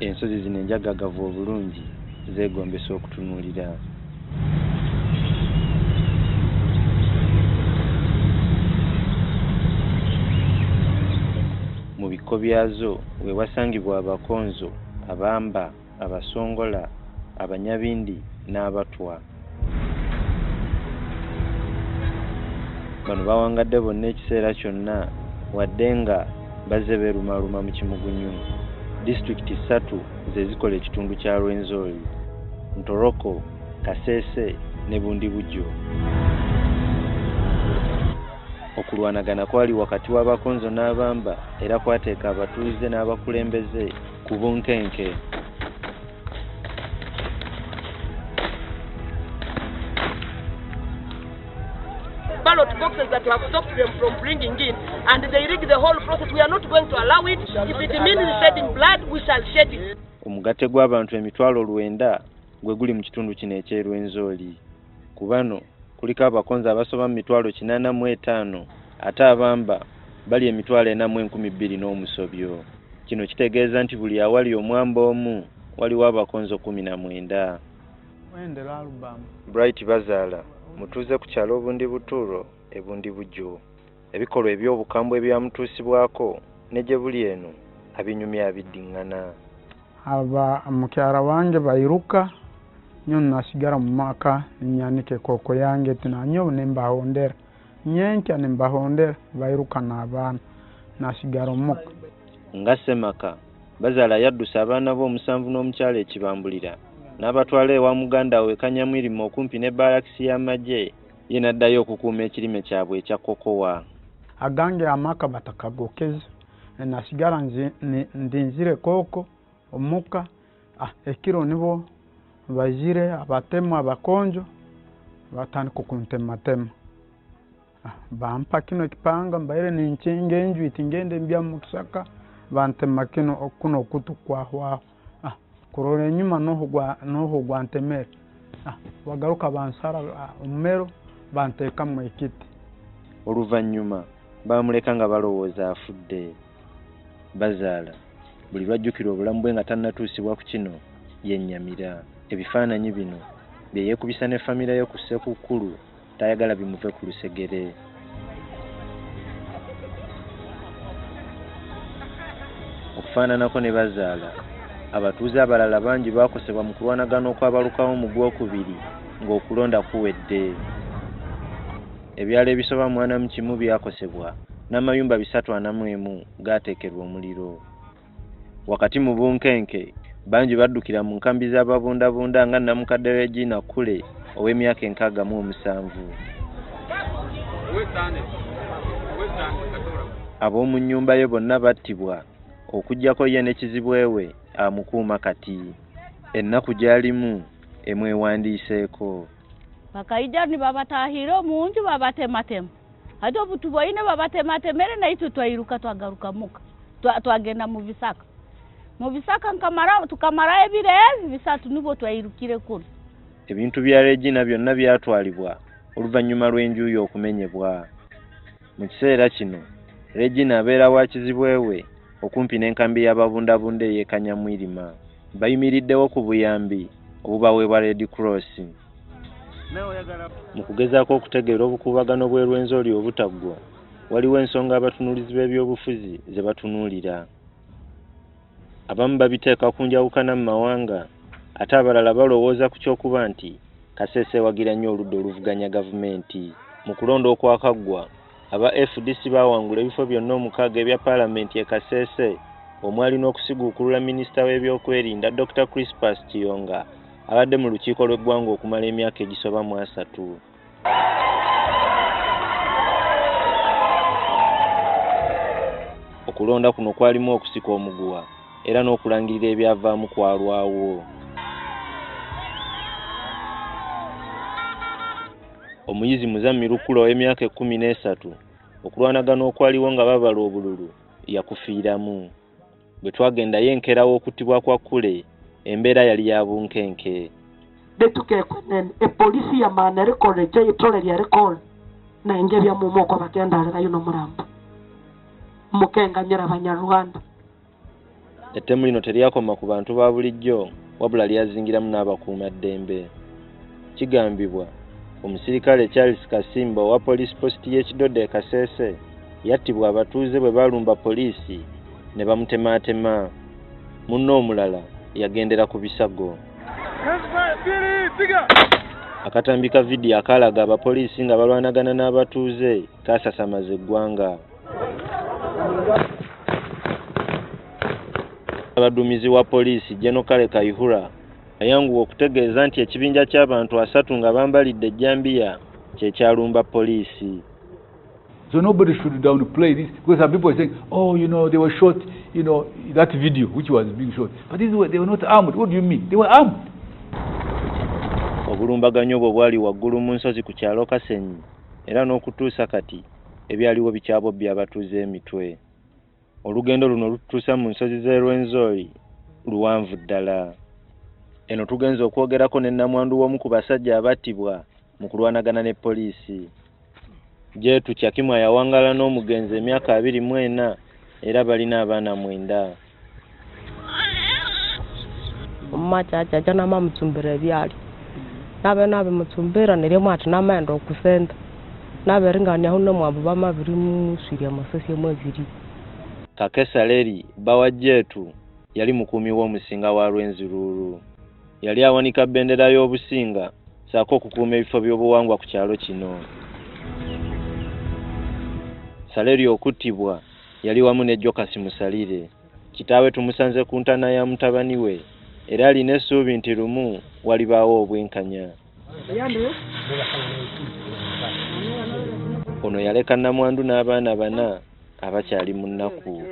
ensozi zino enjagagavu obulungi zeegombesa okutunuulira. Mu bikko byazo we wasangibwa abakonzo, abamba, abasongola, abanyabindi n'abatwa. Bano bawangadde bonna ekiseera kyonna wadde nga bazze beerumaluma mu kimugunyu. Disitulikiti 3 ze zikola ekitundu kya Rwenzori: Ntoroko, Kasese ne Bundibujjo. Okulwanagana kwali wakati w'abakonzo n'abamba era kwateeka abatuuze n'abakulembeze ku bunkenke. Ballot boxes that have stopped them from bringing in, and they rig the whole process. We are not going to allow it. If it means shedding blood, we shall shed it. Omugatte gw'abantu emitwalo 900 gwe guli mu kitundu kino eky'Erwenzori. Ku bano kuliko abakonzo abasoba mu mitwalo 85 ate abamba bali emitwalo 4,200 n'omusobyo. Kino kitegeeza nti buli awali omwamba omu waliwo abakonzo 19. Bright Bazaala, mutuuze ku kyalo Bundibuturo e Bundibujjo. Ebikolwa eby'obukambwe ebyamutuusibwako ne gye buli eno abinyumya abiddiŋŋana. Aba mukyala wange bairuka nyo nasigara mu maka nyanike koko yange tinanyo nembahondera nyenkya nembahondera bairuka n'abaana nasigara omuka. Nga Semaka, Bazaala yaddusa abaana b'omusanvu n'omukyala ekibambulira n'abatwala ewa muganda we Kanyamwirima okumpi ne barakisi y'amagye, ye n'addayo okukuuma ekirime kyabwe ekya kokowa. Agange amaka batakagokeza nasigara ndinzire koko omuka ekiro nibo bazire abatemu abakonjo batandika okuntematema. Bampa kino ekipanga mbaire ninkinga enjwiti ngende mbya mu kisaka bantema kino okuno okutu kwahwaho. Kurora enyuma noho gwantemere bagaruka bansara omumero banteeka mu ekiti. Oluvannyuma bamuleka nga balowooza afudde. Bazaala buli lwajjukira obulamu bwe nga tannatuusibwa ku kino yennyamira. Ebifaananyi bino bye yeekubisa ne famire yo ku Ssekukkulu tayagala bimuve ku lusegere. Okufaananako ne Bazaala, abatuuze abalala bangi baakosebwa mu kulwanagana okwabalukawo mu Gwokubiri ng'okulonda kuwedde. Ebyalo ebisoba 41 byakosebwa n'amayumba 341 gaateekerwa omuliro. Wakati mu bunkenke bangi baddukira mu nkambi z'ababundabunda nga Namukadde Regina Kule ow'emyaka 67. Ab'omu nnyumba ye bonna battibwa okuggyako ye n'ekizibwewe amukuuma kati. Ennaku gy'alimu emwewandiiseeko. Bakaija ni babatahira omunju babatematema. Ate obutu bwoine babatematemere naitu twairuka twagaruka muka. Twagenda mu bisaka. Mu bisaka tukamara ebire bisatu nibo twairukire kuno. Ebintu bya Regina byonna byatwalibwa oluvannyuma lw'enjuuyi okumenyebwa. Mu kiseera kino Regina abeera wa kizibwewe okumpi n'enkambi y'ababundabunda ey'e Kanyamwirima. Bayimiriddewo ku buyambi obubaweebwa Red Cross. Mu kugezaako okutegeera obukuubagano bw'e Rwenzori obutaggwa, waliwo ensonga abatunuulizi b'ebyobufuzi ze batunuulira. Abamu babiteeka ku njawukana mu mawanga, ate abalala balowooza ku ky'okuba nti Kasese wagira nnyo oludda oluvuganya gavumenti. Mu kulonda okwakaggwa, aba FDC baawangula ebifo byonna 6 ebya Paalamenti e Kasese, omwali n'okusiguukulula minisita w'ebyokwerinda Dr. Crispus Kiyonga abadde mu lukiiko lw'eggwanga okumala emyaka egisoba mu 3. Okulonda kuno kwalimu okusika omuguwa era n'okulangirira ebyavaamu kwalwawo. Omuyizi Muzammiru Kula ow'emyaka 13 okulwanagana okwaliwo nga babala obululu yakufiiramu. Bwe twagenda yenkerawo okuttibwa kwa Kule, embeera yali ya bunkenke. Betukekwenen epolisi ya maana college yitole lya recall na inge bya mumoko bagenda alira yuno murambo mukenga nyira Banyarwanda. Ettemu lino teryakoma ku bantu ba bulijjo wabula lyazingiramu n'abakuumaddembe. Kigambibwa omusirikale Charles Kasimba owa police post y'Ekidodde e Kasese yattibwa abatuuze bwe balumba poliisi ne bamutemaatema. Munno omulala yagendera ku bisago. Akatambi ka vidiyo akalaga abapoliisi nga balwanagana n'abatuuze kaasasamaza eggwanga. Abaduumizi wa poliisi General Kale Kayihura ayanguwa okutegeeza nti ekibinja ky'abantu 3 nga bambalidde ejjambiya kye kyalumba poliisi. So nobody should downplay this, because some people are saying, oh, you know, they were shot, you know, that video which was being shot. But they were not armed. What do you mean? They were armed. Obulumbaganyo obwo bwali waggulu mu nsozi ku kyalo Kasenyi era n'okutuusa kati ebyaliwo bikyabobbya abatuuze emitwe. Olugendo luno lutuusa mu nsozi z'e Rwenzori luwanvu ddala. Eno tugenza okwogerako ne nnamwandu w'omu ku basajja abattibwa mu kulwanagana ne poliisi. Jetu Kyakimwa yawangala n'omugenzi emyaka 24 era balina abaana 9. Omumachacha nama mutsumbira ebyali. Nabe mutsumbira neryo mwati namaenda okusenda. Nabe ringanya huno mwabo bamabiri muswirya amasasi mweziri. Kakesa Leri bawa Jetu yali mukumi w'omusinga wa Rwenzururu. Yali awanika bendera y'obusinga saako okukuuma ebifo by'obuwangwa ku kyalo kino. Saleri okuttibwa yali wamu ne Jokasi Musalire. Kitaawe tumusanze ku ntana ya mutabani we era alina essuubi nti lumu walibaawo obwenkanya. Ono yaleka nnamwandu n'abaana 4 abakyali mu nnaku.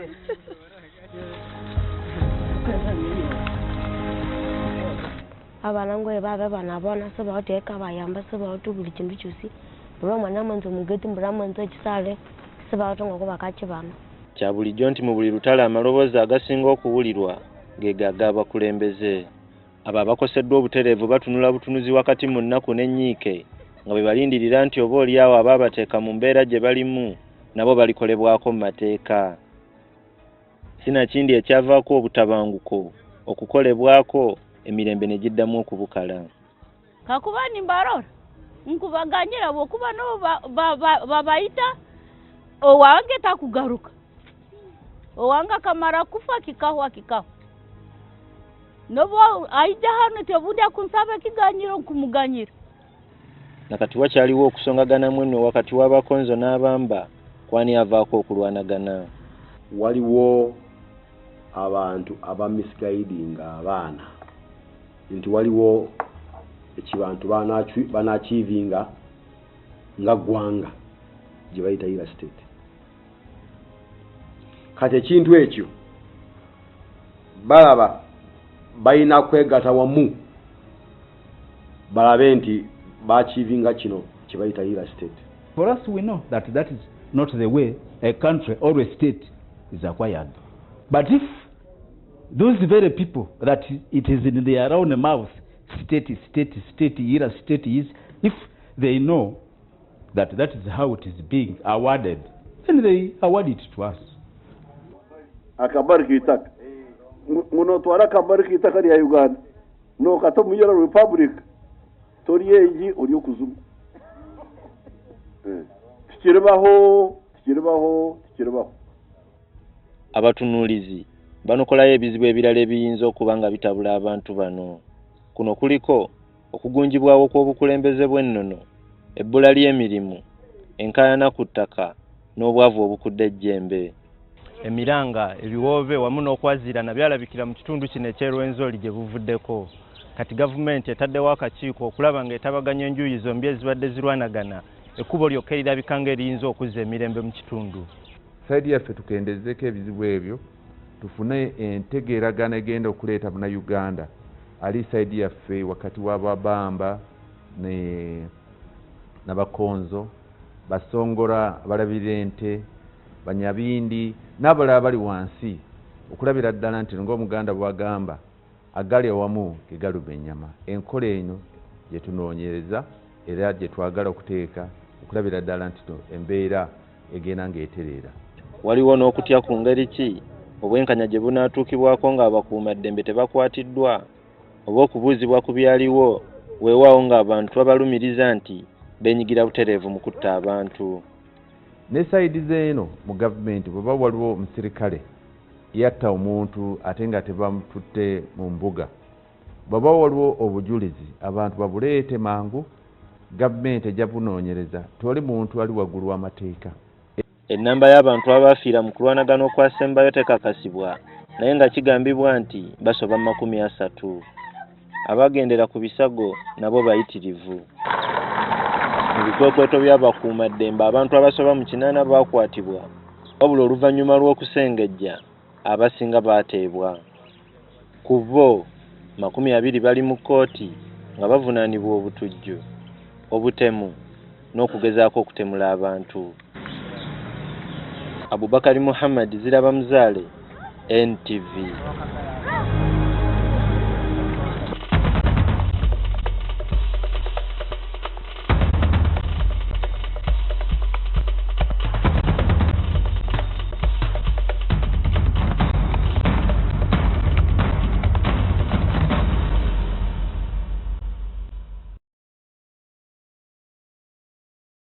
Abana ngoye baba banabona sebaoteka bayamba sebaotu buli kintu kyusi bro mwana mwanzo mugeti mbura mwanzo ekisale sebaotonga ko bakache bana. Kya bulijjo nti mu buli lutalo amaloboozi agasinga okuwulirwa ge g'abakulembeze. Abo abakoseddwa obutereevu batunula butunuzi wakati mu nnaku n'ennyiike nga bwe balindirira nti oba oliawo abaabateeka mu mbeera gye balimu nabo balikolebwako mu mateeka. Sinakindi ekyavaako obutabanguko okukolebwako emirembe ne giddamu okubukala. Kakuba nimbarora nkubaganyira bwokuba no babayita owange takugaruka owanga kamara kufa kikawa nobo aija hano tebudya kunsaba kiganyiro nkumuganyira. Nakati wakyaliwo okusongagana mwenno wakati w'abakonzo n'abamba kwani avaako okulwanagana. Waliwo abantu abamisguiding abaana nti waliwo ekibantu banaachivinga nga gwanga gye bayita ira state. Kati ekintu ekyo balaba balina kwegatta wamu balabe nti baachivinga kino kye bayita ira state. For us, we know that that is not the way a country or a state is acquired. But if those very people that it is in their own mouth, state, ira state is, if they know that that is how it is being awarded, then they award it to us. Akabari kitaka muno twara akabari kitaka ya Uganda no katomu yera republic toriyeji uri okuzuma tikiribaho. Abatunuulizi banokolayo ebizibu ebirala ebiyinza okuba nga bitabula abantu bano. Kuno kuliko okugunjibwawo kw'obukulembeze bw'ennono, ebbula ly'emirimu, enkaayana ku ttaka n'obwavu obukudde ejjembe. Emiranga, ebiwoobe wamu n'okwaziirana byalabikira mu kitundu kino eky'Erwenzori gye buvuddeko. Kati gavumenti etaddewo akakiiko okulaba ng'etabaganya enjuuyi zombi ezibadde zirwanagana ekkubo lyokka erirabika ng'eriyinza okuzza emirembe mu kitundu. Saidi yaffe tukendezeeko ebizibu ebyo tufune entegeeragana egenda okuleeta Bannayuganda ali saidi yaffe wakati w'Ababamba n'Abakonzo, Basongora, abalabira ente, Banyabindi n'abalala bali wansi okulabira ddala nti ng'Omuganda bw'agamba agali awamu ge galuba ennyama. Enkola eno gye tunoonyereza era gye twagala okuteeka okulabira ddala nti embeera egenda ng'etereera. Waliwo n'okutya ku ngeri ki obwenkanya gye bunaatuukibwako ng'abakuumaddembe tebakwatiddwa oba okubuuzibwa ku byaliwo weewaawo ng'abantu babalumiriza nti beenyigira butereevu mu kutta abantu. ne sayidi zeeno mu gavumenti bweba waliwo omusirikale yatta omuntu ate nga tebamututte mu mbuga, bwaba waliwo obujulizi abantu babuleete mangu, gavumenti ejja bunoonyereza, toli muntu ali waggulu w'amateeka. Ennamba y'abantu abaafiira mu kulwanagana okwasembayo tekakasibwa naye nga kigambibwa nti basoba 30. Abagendera ku bisago nabo bayitirivu. Mu bikwekweto by'abakuumaddembe abantu abasoba mu 8 baakwatibwa wabula oluvannyuma lw'okusengejja abasinga baateebwa. Ku bo 20 bali mu kkooti nga bavunaanibwa obutujju, obutemu n'okugezaako okutemula abantu. Abubakari Muhammad Ziraba Muzaale, NTV.